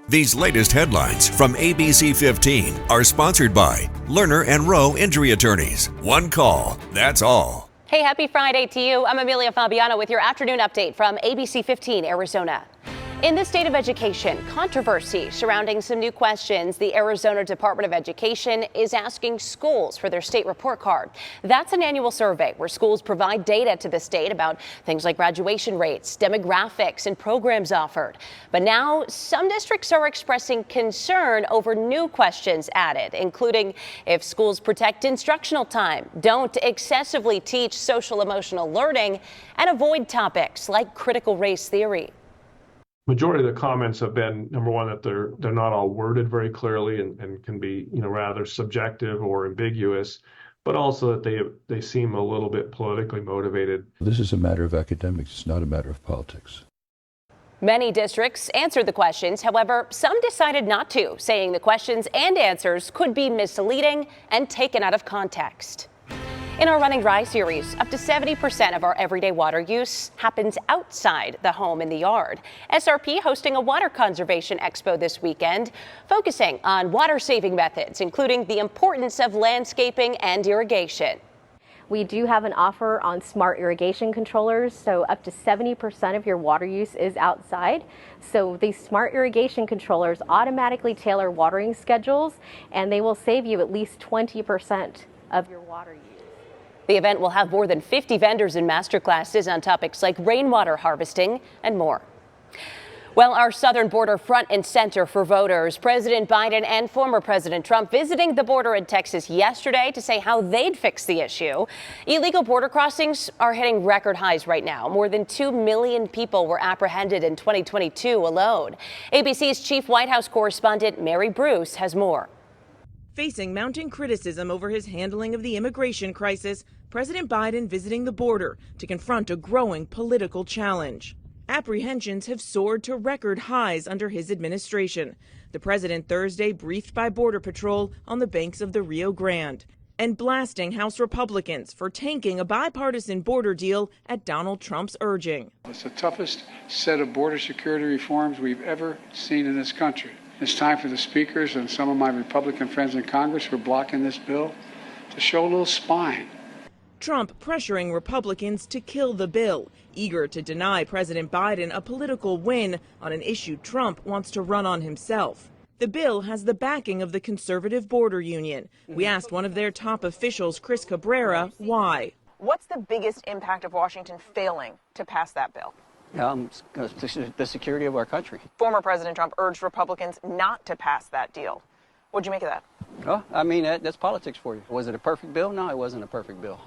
These latest headlines from ABC15 are sponsored by Lerner and Rowe Injury Attorneys. One call, that's all. Hey, happy Friday to you. I'm Amelia Fabiano with your afternoon update from ABC15 Arizona. In the state of education, controversy surrounding some new questions the Arizona Department of Education is asking schools for their state report card. That's an annual survey where schools provide data to the state about things like graduation rates, demographics, and programs offered. But now some districts are expressing concern over new questions added, including if schools protect instructional time, don't excessively teach social emotional learning, and avoid topics like critical race theory. Majority of the comments have been, number one, that they're not all worded very clearly and can be, rather subjective or ambiguous, but also that they seem a little bit politically motivated. This is a matter of academics. It's not a matter of politics. Many districts answered the questions. However, some decided not to, saying the questions and answers could be misleading and taken out of context. In our Running Dry series, up to 70% of our everyday water use happens outside the home in the yard. SRP hosting a water conservation expo this weekend, focusing on water-saving methods, including the importance of landscaping and irrigation. We do have an offer on smart irrigation controllers, so up to 70% of your water use is outside. So these smart irrigation controllers automatically tailor watering schedules, and they will save you at least 20% of your water use. The event will have more than 50 vendors and master classes on topics like rainwater harvesting and more. Well, our southern border front and center for voters. President Biden and former President Trump visiting the border in Texas yesterday to say how they'd fix the issue. Illegal border crossings are hitting record highs right now. More than 2 million people were apprehended in 2022 alone. ABC's chief White House correspondent Mary Bruce has more. Facing mounting criticism over his handling of the immigration crisis, President Biden visiting the border to confront a growing political challenge. Apprehensions have soared to record highs under his administration. The president Thursday briefed by Border Patrol on the banks of the Rio Grande and blasting House Republicans for tanking a bipartisan border deal at Donald Trump's urging. It's the toughest set of border security reforms we've ever seen in this country. It's time for the speakers and some of my Republican friends in Congress who are blocking this bill to show a little spine. Trump pressuring Republicans to kill the bill, eager to deny President Biden a political win on an issue Trump wants to run on himself. The bill has the backing of the conservative border union. We asked one of their top officials, Chris Cabrera, why. What's the biggest impact of Washington failing to pass that bill? The security of our country. Former President Trump urged Republicans not to pass that deal. What'd you make of that? Oh, I mean, that's politics for you. Was it a perfect bill? No, it wasn't a perfect bill.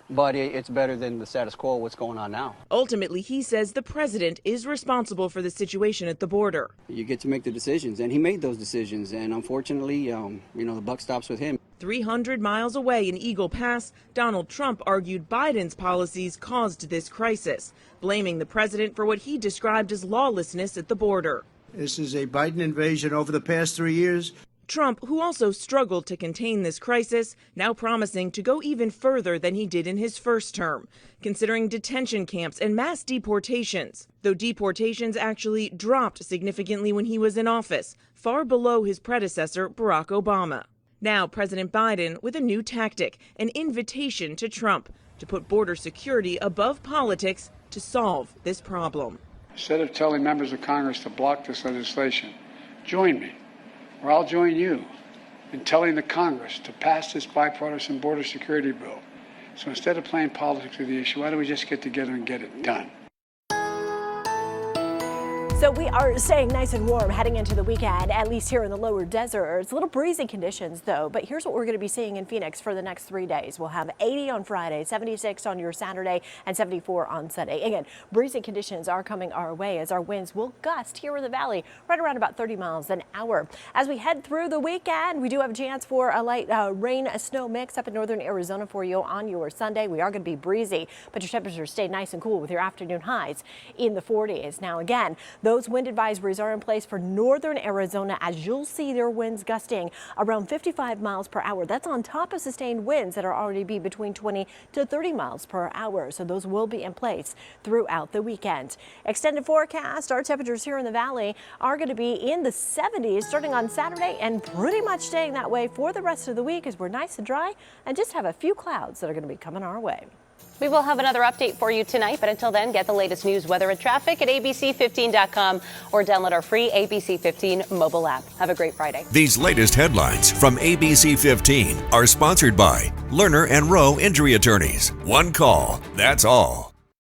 But it's better than the status quo, what's going on now. Ultimately, he says the president is responsible for the situation at the border. You get to make the decisions, and he made those decisions, and unfortunately, the buck stops with him. 300 miles away in Eagle Pass, Donald Trump argued Biden's policies caused this crisis, blaming the president for what he described as lawlessness at the border. This is a Biden invasion over the past 3 years. Trump, who also struggled to contain this crisis, now promising to go even further than he did in his first term, considering detention camps and mass deportations, though deportations actually dropped significantly when he was in office, far below his predecessor, Barack Obama. Now, President Biden with a new tactic, an invitation to Trump to put border security above politics to solve this problem. Instead of telling members of Congress to block this legislation, join me, or I'll join you in telling the Congress to pass this bipartisan border security bill. So instead of playing politics with the issue, why don't we just get together and get it done? So we are staying nice and warm heading into the weekend, at least here in the lower desert. It's a little breezy conditions though, but here's what we're going to be seeing in Phoenix for the next 3 days. We'll have 80 on Friday, 76 on your Saturday, and 74 on Sunday. Again, breezy conditions are coming our way as our winds will gust here in the valley right around about 30 miles an hour. As we head through the weekend, we do have a chance for a light rain-snow mix up in northern Arizona for you on your Sunday. We are going to be breezy, but your temperatures stay nice and cool with your afternoon highs in the 40s. Now again, Those wind advisories are in place for northern Arizona, as you'll see their winds gusting around 55 miles per hour. That's on top of sustained winds that are already be between 20 to 30 miles per hour. So those will be in place throughout the weekend. Extended forecast, our temperatures here in the valley are going to be in the 70s starting on Saturday and pretty much staying that way for the rest of the week as we're nice and dry and just have a few clouds that are going to be coming our way. We will have another update for you tonight, but until then, get the latest news, weather, and traffic at abc15.com or download our free ABC 15 mobile app. Have a great Friday. These latest headlines from ABC 15 are sponsored by Lerner and Rowe Injury Attorneys. One call, that's all.